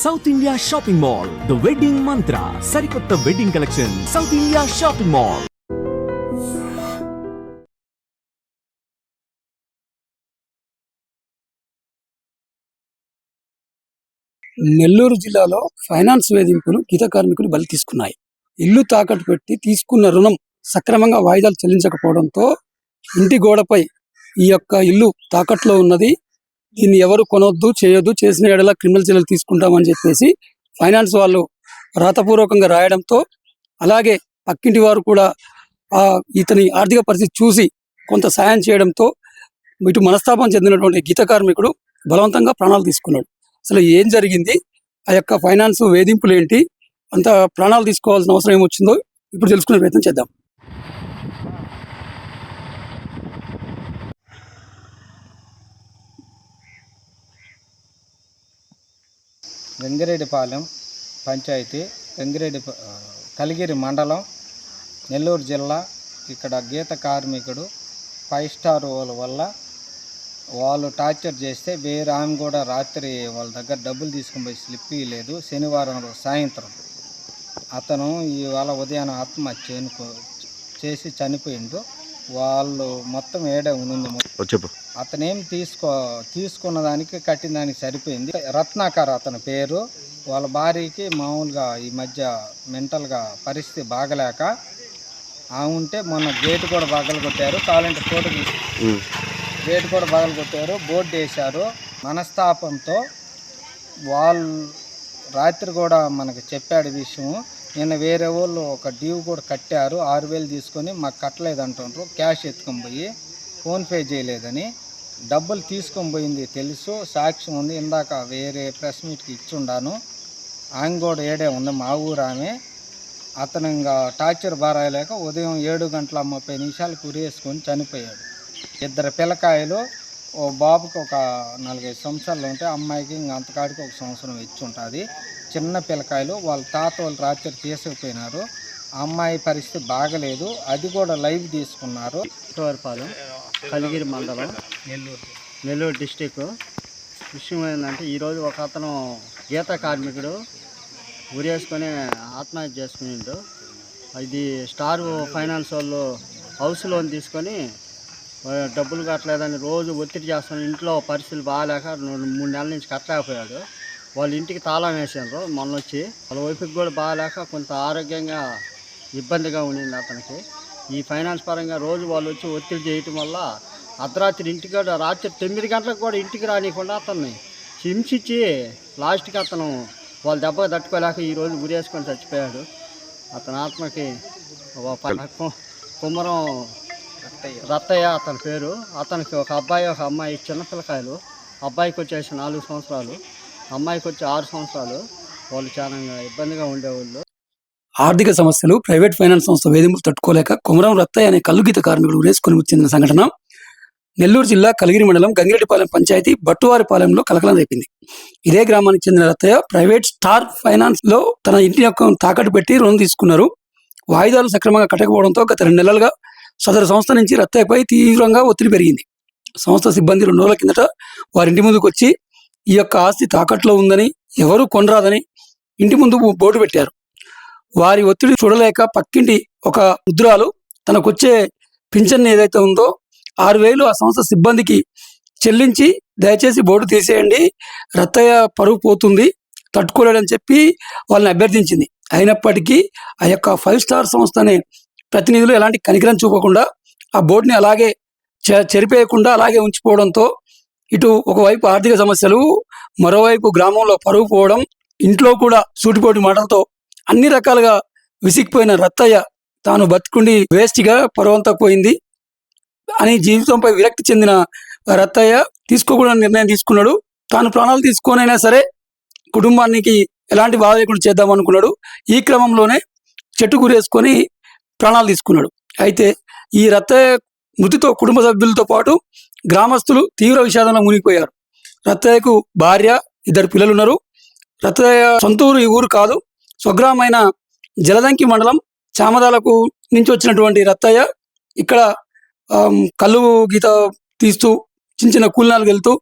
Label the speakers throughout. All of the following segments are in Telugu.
Speaker 1: South India shopping mall, the wedding మంత్ర, సరికొత్త wedding collection, south India shopping mall.
Speaker 2: Nellore జిల్లాలో ఫైనాన్స్ వేధింపులు గీత కార్మికులు బలి తీసుకున్నాయి. ఇల్లు తాకట్టు పెట్టి తీసుకున్న రుణం సక్రమంగా వాయిదాలు చెల్లించకపోవడంతో ఇంటి గోడపై ఈ యొక్క ఇల్లు తాకట్లో ఉన్నది, దీన్ని ఎవరు కొనొద్దు, చేయొద్దు, చేసిన ఎడల క్రిమినల్ చర్యలు తీసుకుంటామని చెప్పేసి ఫైనాన్స్ వాళ్ళు రాతపూర్వకంగా రాయడంతో, అలాగే పక్కింటి వారు కూడా ఇతని ఆర్థిక పరిస్థితి చూసి కొంత సాయం చేయడంతో ఇటు మనస్తాపం చెందినటువంటి గీత కార్మికుడు బలవంతంగా ప్రాణాలు తీసుకున్నాడు. అసలు ఏం జరిగింది, ఆ యొక్క ఫైనాన్స్ వేధింపులు ఏంటి, అంత ప్రాణాలు తీసుకోవాల్సిన అవసరం ఏమొచ్చిందో ఇప్పుడు తెలుసుకునే ప్రయత్నం చేద్దాం.
Speaker 3: గంగిరెడ్డిపాలెం పంచాయతీ, కలిగిరి మండలం, నెల్లూరు జిల్లా. ఇక్కడ గీత కార్మికుడు 5 స్టార్ వల్ల వాళ్ళు టార్చర్ చేస్తే వేరే ఆమె కూడా రాత్రి వాళ్ళ దగ్గర డబ్బులు తీసుకుని పోయి స్లిప్ ఇవ్వలేదు. శనివారం సాయంత్రం అతను ఇవాళ ఉదయాన్నే ఆత్మహత్య చేసి చనిపోయిండు. వాళ్ళు మొత్తం ఏడే ఉంది. అతనేం తీసుకున్న దానికి కట్టిన దానికి సరిపోయింది. రత్నాకర్ అతని పేరు. వాళ్ళ భార్యకి మామూలుగా ఈ మధ్య మెంటల్గా పరిస్థితి బాగలేక ఉంటే మొన్న గేటు కూడా పగలగొట్టారు. కావాలంటే ఫోటో గేటు కూడా పగలగొట్టారు, బోర్డు వేశారు. మనస్తాపంతో వాళ్ళు రాత్రి కూడా మనకు చెప్పాడు విషయం. నిన్న వేరే వాళ్ళు ఒక డ్యూ కూడా కట్టారు, 6,000 తీసుకొని మాకు కట్టలేదు అంటుండ్రు. క్యాష్ ఎత్తుకొని పోయి ఫోన్పే చేయలేదని, డబ్బులు తీసుకొని పోయింది తెలుసు, సాక్ష్యం ఉంది. ఇందాక వేరే ప్రెస్ మీట్కి ఇచ్చుండాను. ఆమె కూడా ఏడే ఉంది, మా ఊరు ఆమె. అతను ఇంకా టార్చర్ బారాయలేక ఉదయం 7:30 ఉరేసుకొని చనిపోయాడు. 2 పిల్లకాయలు, ఓ బాబుకి ఒక 4-5 సంవత్సరాలు ఉంటే, అమ్మాయికి ఇంకా అంతకాడికి 1 సంవత్సరం ఇచ్చి ఉంటుంది. చిన్న పిల్లకాయలు. వాళ్ళ తాత వాళ్ళు రాత్రి తీసుకుపోయినారు. అమ్మాయి పరిస్థితి బాగలేదు, అది కూడా లైవ్ తీసుకున్నారు.
Speaker 4: పాలెం, కలిగిరి మండలం, నెల్లూరు డిస్టిక్. విషయం ఏంటంటే, ఈరోజు ఒక అతను గీత కార్మికుడు ఉరేసుకొని ఆత్మహత్య చేసుకునిండు. ఇది స్టార్ ఫైనాన్స్ వాళ్ళు హౌస్ లోన్ తీసుకొని డబ్బులు కట్టలేదని రోజు ఒత్తిడి చేస్తాను. ఇంట్లో పరిస్థితులు బాగాలేక 3 నెలల నుంచి కట్టలేకపోయాడు. వాళ్ళ ఇంటికి తాళం వేసారు మొన్న వచ్చి. వాళ్ళ వైపుకి కూడా బాగాలేక కొంత ఆరోగ్యంగా ఇబ్బందిగా ఉండింది అతనికి. ఈ ఫైనాన్స్ పరంగా రోజు వాళ్ళు వచ్చి ఒత్తిడి చేయటం వల్ల అర్ధరాత్రి ఇంటికి రాత్రి 9 గంటలకు కూడా ఇంటికి రానియకుండా అతన్ని హింసించి లాస్ట్కి అతను వాళ్ళ దెబ్బ తట్టుకోలేక ఈరోజు ఉరేసుకొని చచ్చిపోయాడు. అతని ఆత్మకి కుమ్మరం రత్తయ్య అతని పేరు. అతనికి ఒక అబ్బాయి, ఒక అమ్మాయి, చిన్న పిల్లకాయలు. అబ్బాయికి వచ్చేసి 4 సంవత్సరాలు, అమ్మాయికి వచ్చి 6 సంవత్సరాలు. వాళ్ళు చాలా ఇబ్బందిగా ఉండేవాళ్ళు.
Speaker 2: ఆర్థిక సమస్యలు, ప్రైవేట్ ఫైనాన్స్ సంస్థ వేధింపులు తట్టుకోలేక కుమరం రత్తయ్య అనే కల్లు గీత కార్మికుడు ఉరేసుకొని చెందిన సంఘటన నెల్లూరు జిల్లా కలిగిరి మండలం గంగిరెడ్డిపాలెం పంచాయతీ బట్టువారిపాలెంలో కలకలం రేపింది. ఇదే గ్రామానికి చెందిన రత్తయ్య ప్రైవేట్ స్టార్ ఫైనాన్స్ లో తన ఇంటి యొక్క తాకట్టు పెట్టి రుణం తీసుకున్నారు. వాయిదాలు సక్రమంగా కట్టకపోవడంతో గత 2 నెలలుగా సదరు సంస్థ నుంచి రత్తయ్యపై తీవ్రంగా ఒత్తిడి పెరిగింది. సంస్థ సిబ్బంది 2 రోజుల కిందట వారింటి ముందుకు వచ్చి ఈ యొక్క ఆస్తి తాకట్లో ఉందని, ఎవరూ కొనరాదని ఇంటి ముందు బోర్డు పెట్టారు. వారి ఒత్తిడి చూడలేక పక్కింటి ఒక వృద్ధురాలు తనకొచ్చే పింఛన్ ఏదైతే ఉందో 6,000 ఆ సంస్థ సిబ్బందికి చెల్లించి, దయచేసి బోర్డు తీసేయండి, రత్తయ్య పరువు పోతుంది, తట్టుకోలేడని చెప్పి వాళ్ళని అభ్యర్థించింది. అయినప్పటికీ ఆ యొక్క 5 స్టార్ సంస్థ అనే ప్రతినిధులు ఎలాంటి కనికరం చూపకుండా ఆ బోర్డుని అలాగే చెరిపేయకుండా అలాగే ఉంచిపోవడంతో ఇటు ఒకవైపు ఆర్థిక సమస్యలు, మరోవైపు గ్రామంలో పరువు పోవడం, ఇంట్లో కూడా సూటిపోటి మాటలతో అన్ని రకాలుగా విసిగిపోయిన రత్తయ్య తాను బతుకుండి వేస్ట్గా పరువంతా పోయింది అని జీవితంపై విరక్తి చెందిన రత్తయ్య తీసుకోకూడని నిర్ణయం తీసుకున్నాడు. తాను ప్రాణాలు తీసుకొనైనా సరే కుటుంబానికి ఎలాంటి బాధ లేకుండా చేద్దాం అనుకున్నాడు. ఈ క్రమంలోనే చెట్టు గురేసుకొని ప్రాణాలు తీసుకున్నాడు. అయితే ఈ రత్తయ్య మృతితో కుటుంబ సభ్యులతో పాటు గ్రామస్తులు తీవ్ర విషాదంలో మునిగిపోయారు. రత్తయ్యకు భార్య, 2 పిల్లలు ఉన్నారు. రత్తయ్య సొంతూరు ఈ ఊరు కాదు, స్వగ్రామైన జలదంకి మండలం చామదాలకు నుంచి వచ్చినటువంటి రత్తయ్య ఇక్కడ కల్లు గీత తీస్తూ చిన్న చిన్న కూలినాలకు వెళ్తూ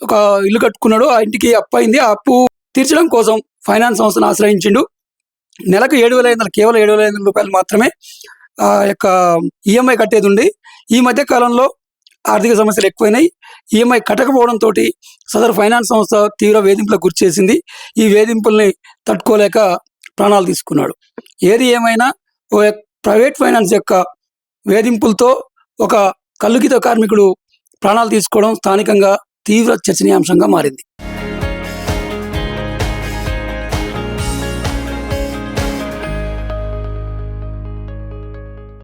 Speaker 2: ఒక ఇల్లు కట్టుకున్నాడు. ఆ ఇంటికి అప్పు అయింది. ఆ అప్పు తీర్చడం కోసం ఫైనాన్స్ సంస్థను ఆశ్రయించిండు. నెలకు 7,500 కేవలం 7,500 రూపాయలు మాత్రమే ఆ యొక్క ఈఎంఐ కట్టేది ఉండి, ఈ మధ్య కాలంలో ఆర్థిక సమస్యలు ఎక్కువైనాయి. ఈఎంఐ కట్టకపోవడంతో సదరు ఫైనాన్స్ సంస్థ తీవ్ర వేధింపులకు గురి చేసింది. ఈ వేధింపుల్ని తట్టుకోలేక ప్రాణాలు తీసుకున్నాడు. ఏది ఏమైనా ప్రైవేట్ ఫైనాన్స్ యొక్క వేధింపులతో ఒక కల్లుగీత కార్మికుడు ప్రాణాలు తీసుకోవడం స్థానికంగా తీవ్ర చర్చనీయాంశంగా మారింది.